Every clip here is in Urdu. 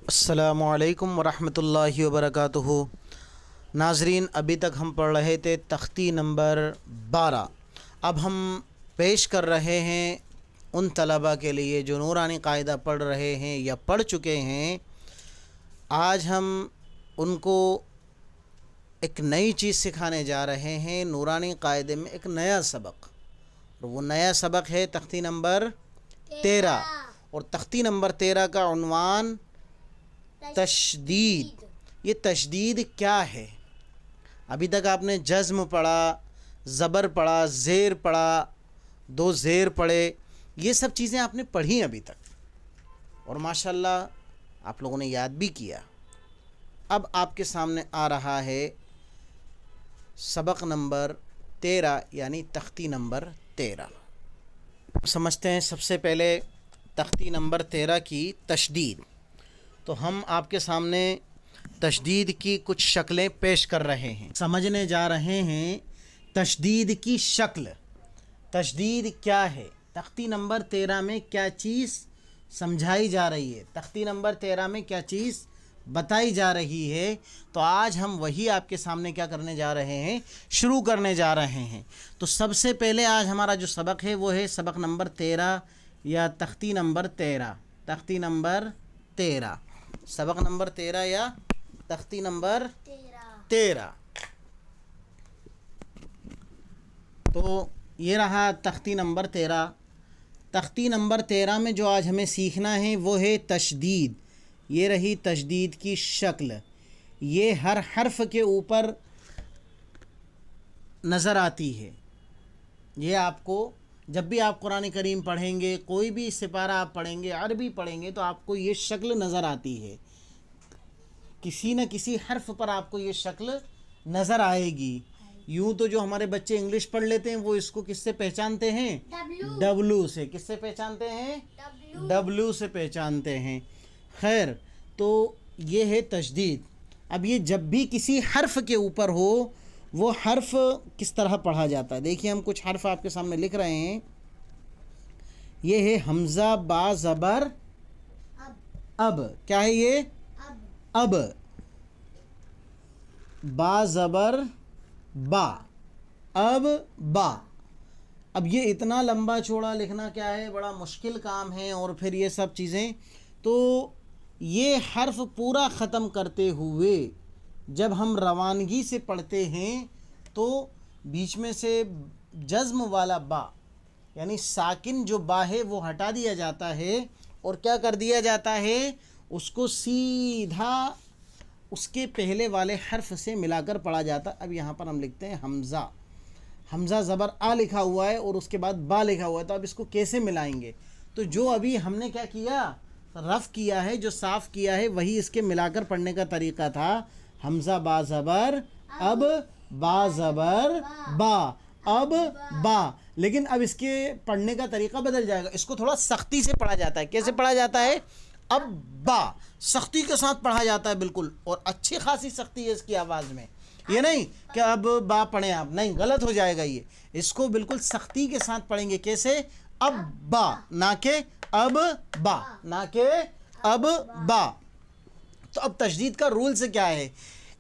السلام علیکم ورحمۃ اللہ وبرکاتہ۔ ناظرین، ابھی تک ہم پڑھ رہے تھے تختی نمبر 12۔ اب ہم پیش کر رہے ہیں ان طلباء کے لیے جو نورانی قاعدہ پڑھ رہے ہیں یا پڑھ چکے ہیں۔ آج ہم ان کو ایک نئی چیز سکھانے جا رہے ہیں، نورانی قاعدے میں ایک نیا سبق، اور وہ نیا سبق ہے تختی نمبر 13۔ اور تختی نمبر 13 کا عنوان تشدید۔ یہ تشدید کیا ہے؟ ابھی تک آپ نے جزم پڑھا، زبر پڑھا، زیر پڑھا، دو زیر پڑھے، یہ سب چیزیں آپ نے پڑھی ابھی تک، اور ماشاءاللہ آپ لوگوں نے یاد بھی کیا۔ اب آپ کے سامنے آ رہا ہے سبق نمبر 13، یعنی تختی نمبر 13۔ سمجھتے ہیں سب سے پہلے تختی نمبر 13 کی تشدید۔ تو ہم آپ کے سامنے تشدید کی کچھ شکلیں پیش کر رہے ہیں، سمجھنے جا رہے ہیں تشدید کی شکل۔ تشدید کیا ہے؟ تختی نمبر 13 میں کیا چیز سمجھائی جا رہی ہے، تختی نمبر 13 میں کیا چیز بتائی جا رہی ہے، تو آج ہم وہی آپ کے سامنے کیا کرنے جا رہے ہیں، شروع کرنے جا رہے ہیں۔ تو سب سے پہلے آج ہمارا جو سبق ہے وہ ہے سبق نمبر 13 یا تختی نمبر 13۔ تختی نمبر 13، سبق نمبر 13 یا تختی نمبر 13۔ تو یہ رہا تختی نمبر 13۔ تختی نمبر 13 میں جو آج ہمیں سیکھنا ہے وہ ہے تشدید۔ یہ رہی تشدید کی شکل۔ یہ ہر حرف کے اوپر نظر آتی ہے۔ یہ آپ کو جب بھی آپ قرآن کریم پڑھیں گے، کوئی بھی سپارہ آپ پڑھیں گے، عربی پڑھیں گے، تو آپ کو یہ شکل نظر آتی ہے، کسی نہ کسی حرف پر آپ کو یہ شکل نظر آئے گی۔ یوں تو جو ہمارے بچے انگلش پڑھ لیتے ہیں وہ اس کو کس سے پہچانتے ہیں؟ ڈبلو سے۔ کس سے پہچانتے ہیں؟ ڈبلو سے پہچانتے ہیں۔ خیر، تو یہ ہے تشدید۔ اب یہ جب بھی کسی حرف کے اوپر ہو، وہ حرف کس طرح پڑھا جاتا ہے؟ دیکھیے ہم کچھ حرف آپ کے سامنے لکھ رہے ہیں۔ یہ ہے حمزہ با زبر اب۔ کیا ہے یہ؟ اب۔ با زبر با، اب با۔ اب یہ اتنا لمبا چوڑا لکھنا کیا ہے، بڑا مشکل کام ہے، اور پھر یہ سب چیزیں، تو یہ حرف پورا ختم کرتے ہوئے جب ہم روانگی سے پڑھتے ہیں تو بیچ میں سے جزم والا با، یعنی ساکن جو با ہے وہ ہٹا دیا جاتا ہے، اور کیا کر دیا جاتا ہے، اس کو سیدھا اس کے پہلے والے حرف سے ملا کر پڑھا جاتا ہے۔ اب یہاں پر ہم لکھتے ہیں حمزہ۔ حمزہ زبر آ لکھا ہوا ہے اور اس کے بعد با لکھا ہوا ہے، تو اب اس کو کیسے ملائیں گے؟ تو جو ابھی ہم نے کیا کیا، رف کیا ہے، جو صاف کیا ہے، وہی اس کے ملا کر پڑھنے کا طریقہ تھا۔ حمزہ با زبر اب، با زبر با، اب با۔ لیکن اب اس کے پڑھنے کا طریقہ بدل جائے گا، اس کو تھوڑا سختی سے پڑھا جاتا ہے۔ کیسے پڑھا جاتا ہے؟ اب با، سختی کے ساتھ پڑھا جاتا ہے بالکل، اور اچھی خاصی سختی ہے اس کی آواز میں۔ یہ نہیں کہ اب با پڑھیں آپ، نہیں، غلط ہو جائے گا یہ۔ اس کو بالکل سختی کے ساتھ پڑھیں گے۔ کیسے؟ اب با، نہ کہ اب با، نہ کہ اب با۔ تو اب تشدید کا رولز کیا ہے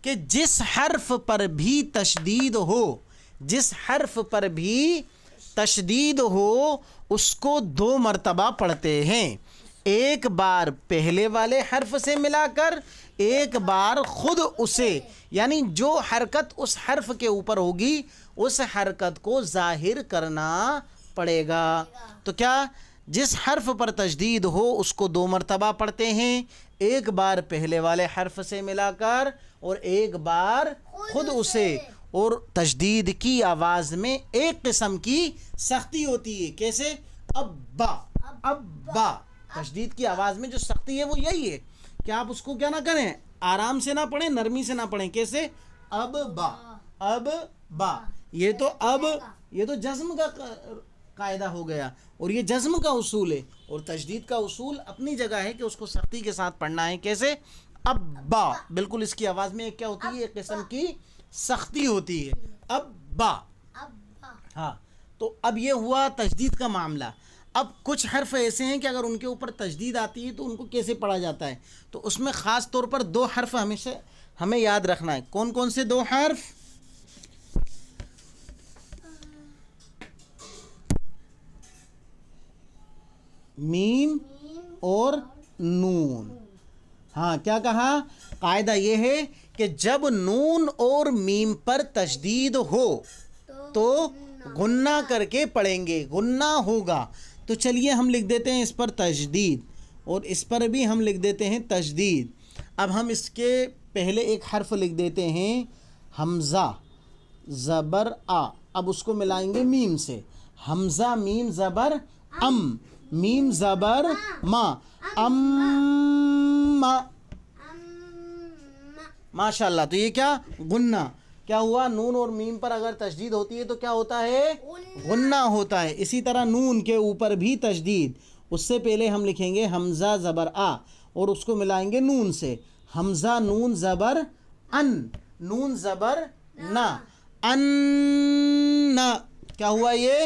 کہ جس حرف پر بھی تشدید ہو، جس حرف پر بھی تشدید ہو، اس کو 2 مرتبہ پڑھتے ہیں۔ ایک بار پہلے والے حرف سے ملا کر، ایک بار خود اسے، یعنی جو حرکت اس حرف کے اوپر ہوگی اس حرکت کو ظاہر کرنا پڑے گا۔ تو کیا؟ جس حرف پر تشدید ہو اس کو 2 مرتبہ پڑھتے ہیں، ایک بار پہلے والے حرف سے ملا کر اور ایک بار خود اسے۔ اور تشدید کی آواز میں ایک قسم کی سختی ہوتی ہے۔ کیسے؟ اب با، اب با۔ تشدید کی آواز میں جو سختی ہے وہ یہی ہے کہ آپ اس کو کیا نہ کریں، آرام سے نہ پڑھیں، نرمی سے نہ پڑھیں۔ کیسے؟ اب با، اب با۔ یہ تو اب، یہ تو جزم کا قاعدہ ہو گیا، اور یہ جزم کا اصول ہے، اور تشدید کا اصول اپنی جگہ ہے کہ اس کو سختی کے ساتھ پڑھنا ہے۔ کیسے؟ اب با، بالکل اس کی آواز میں ایک کیا ہوتی ہے، ایک قسم کی سختی ہوتی ہے۔ اب با، ہاں۔ تو اب یہ ہوا تشدید کا معاملہ۔ اب کچھ حرف ایسے ہیں کہ اگر ان کے اوپر تشدید آتی ہے تو ان کو کیسے پڑھا جاتا ہے، تو اس میں خاص طور پر 2 حرف ہمیشہ ہمیں یاد رکھنا ہے. کون کون سے 2 حرف؟ میم اور نون. ہاں کیا کہا؟ قاعدہ یہ ہے کہ جب نون اور میم پر تشدید ہو تو غنہ کر کے پڑھیں گے، غنہ ہوگا. تو چلیے ہم لکھ دیتے ہیں اس پر تشدید، اور اس پر بھی ہم لکھ دیتے ہیں تشدید. اب ہم اس کے پہلے ایک حرف لکھ دیتے ہیں حمزہ زبر آ. اب اس کو ملائیں گے میم سے. حمزہ میم زبر ام، میم زبر ما، ام. ماشاء اللہ. تو یہ کیا؟ غنہ. کیا ہوا؟ نون اور میم پر اگر تشدید ہوتی ہے تو کیا ہوتا ہے؟ غنہ ہوتا ہے. اسی طرح نون کے اوپر بھی تشدید. اس سے پہلے ہم لکھیں گے حمزہ زبر آ اور اس کو ملائیں گے نون سے. حمزہ نون زبر ان، نون زبر نا، ان. کیا ہوا یہ؟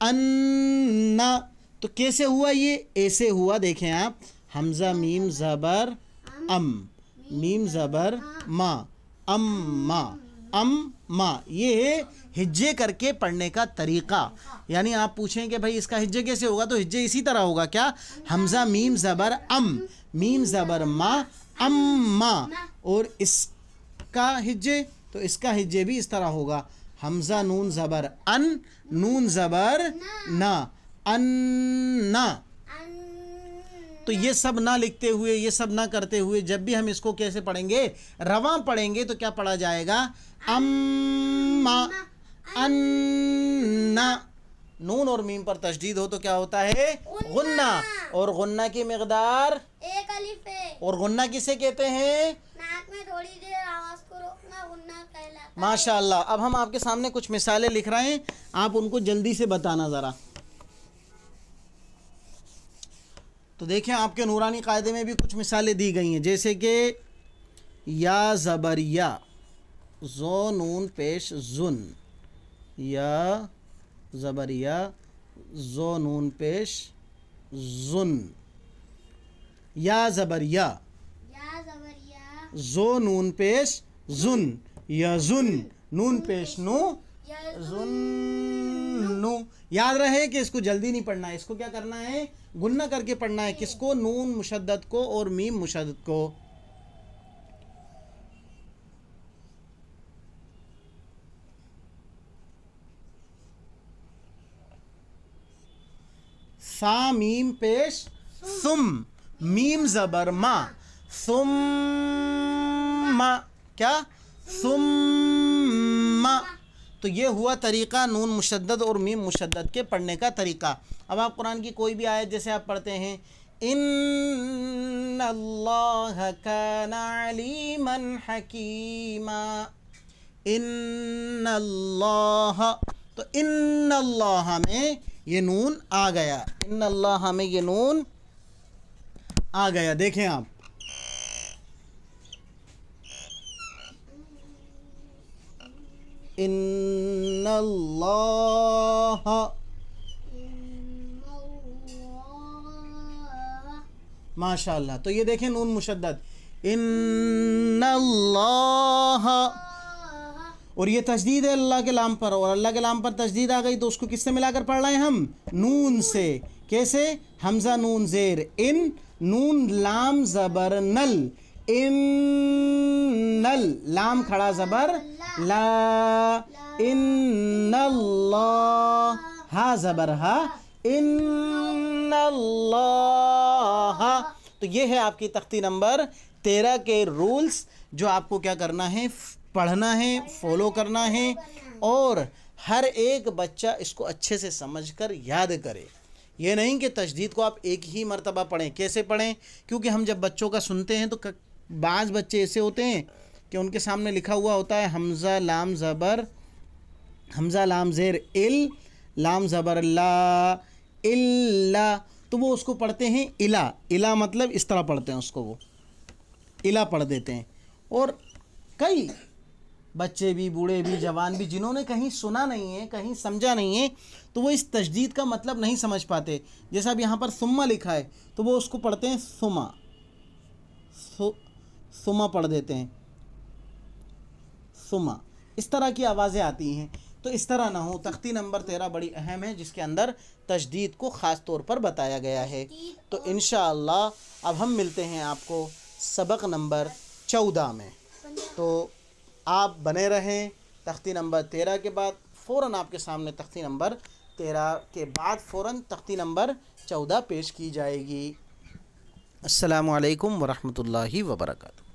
ان. تو کیسے ہوا یہ؟ ایسے ہوا، دیکھیں آپ. حمزہ میم زبر ام، میم زبر ما، ام ما، ام ما. یہ ہے ہجے کر کے پڑھنے کا طریقہ. یعنی آپ پوچھیں کہ بھائی اس کا ہجے کیسے ہوگا، تو ہجے اسی طرح ہوگا. کیا؟ حمزہ میم زبر ام، میم زبر ما، ام ما. اور اس کا ہجے، تو اس کا ہجے بھی اس طرح ہوگا. حمزہ نون زبر ان، نون زبر نا، ان. تو یہ سب نہ لکھتے ہوئے، یہ سب نہ کرتے ہوئے، جب بھی ہم اس کو کیسے پڑھیں گے؟ رواں پڑھیں گے. تو کیا پڑھا جائے گا؟ اما، ان. نون اور میم پر تشدید ہو تو کیا ہوتا ہے؟ غنہ. اور غنہ کی مقدار 1 الف ہے. اور غنہ کسے کہتے ہیں؟ ناک میں تھوڑی دیر آواز کو روکنا غنہ کہلاتا ہے. ماشاء اللہ. اب ہم آپ کے سامنے کچھ مثالیں لکھ رہے ہیں، آپ ان کو جلدی سے بتانا ذرا. تو دیکھیں آپ کے نورانی قاعدے میں بھی کچھ مثالیں دی گئی ہیں، جیسے کہ یا زبر یا، زو نون پیش زن. یا زبر یا، زو نون پیش زن. یا زبر یا، یا زبر یا، زو نون پیش زن. یا زن، نون پیش نو، زن نو. یاد رہے کہ اس کو جلدی نہیں پڑھنا ہے، اس کو کیا کرنا ہے؟ غنہ کر کے پڑھنا ہے. کس کو؟ نون مشدد کو اور میم مشدد کو. سا میم پیش ثم، میم زبر ما، ثم. کیا؟ ثم. تو یہ ہوا طریقہ نون مشدد اور میم مشدد کے پڑھنے کا طریقہ. اب آپ قرآن کی کوئی بھی آیت جیسے آپ پڑھتے ہیں ان اللہ کان علیما حکیما، ان اللہ. تو ان اللہ میں یہ نون آ گیا، ان اللہ میں یہ نون آ گیا. دیکھیں آپ، ان اللہ. ماشاء اللہ. تو یہ دیکھیں نون مشدد، ان اللہ. اور یہ تشدید ہے اللہ کے لام پر، اور اللہ کے لام پر تشدید آ گئی تو اس کو کس سے ملا کر پڑھ رہے ہیں ہم؟ نون سے. کیسے؟ حمزہ نون زیر ان، نون لام زبر نل، ان نل، لام کھڑا زبر لا، ان اللہ، ہا زبر ہا، ان اللہ. تو یہ ہے آپ کی تختی نمبر 13 کے رولز جو آپ کو کیا کرنا ہے؟ پڑھنا ہے، فالو کرنا ہے، اور ہر ایک بچہ اس کو اچھے سے سمجھ کر یاد کرے. یہ نہیں کہ تشدید کو آپ ایک ہی مرتبہ پڑھیں. کیسے پڑھیں؟ کیونکہ ہم جب بچوں کا سنتے ہیں تو بعض بچے ایسے ہوتے ہیں کہ ان کے سامنے لکھا ہوا ہوتا ہے حمزہ لام زبر، حمزہ لام زیر ال، لام زبر لا، الا. تو وہ اس کو پڑھتے ہیں الا. الا مطلب اس طرح پڑھتے ہیں اس کو، وہ الا پڑھ دیتے ہیں. اور کئی بچے بھی، بوڑھے بھی، جوان بھی، جنہوں نے کہیں سنا نہیں ہے، کہیں سمجھا نہیں ہے، تو وہ اس تشدید کا مطلب نہیں سمجھ پاتے. جیسا اب یہاں پر ثم لکھا ہے تو وہ اس کو پڑھتے ہیں ثما، ثما پڑھ دیتے ہیں، ثما، اس طرح کی آوازیں آتی ہیں. تو اس طرح نہ ہو. تختی نمبر 13 بڑی اہم ہے، جس کے اندر تشدید کو خاص طور پر بتایا گیا ہے. تو انشاءاللہ اب ہم ملتے ہیں آپ کو سبق نمبر 14 میں. تو آپ بنے رہیں. تختی نمبر 13 کے بعد فوراً آپ کے سامنے تختی نمبر 13 کے بعد فوراً تختی نمبر 14 پیش کی جائے گی. السلام علیکم ورحمۃ اللہ وبرکاتہ.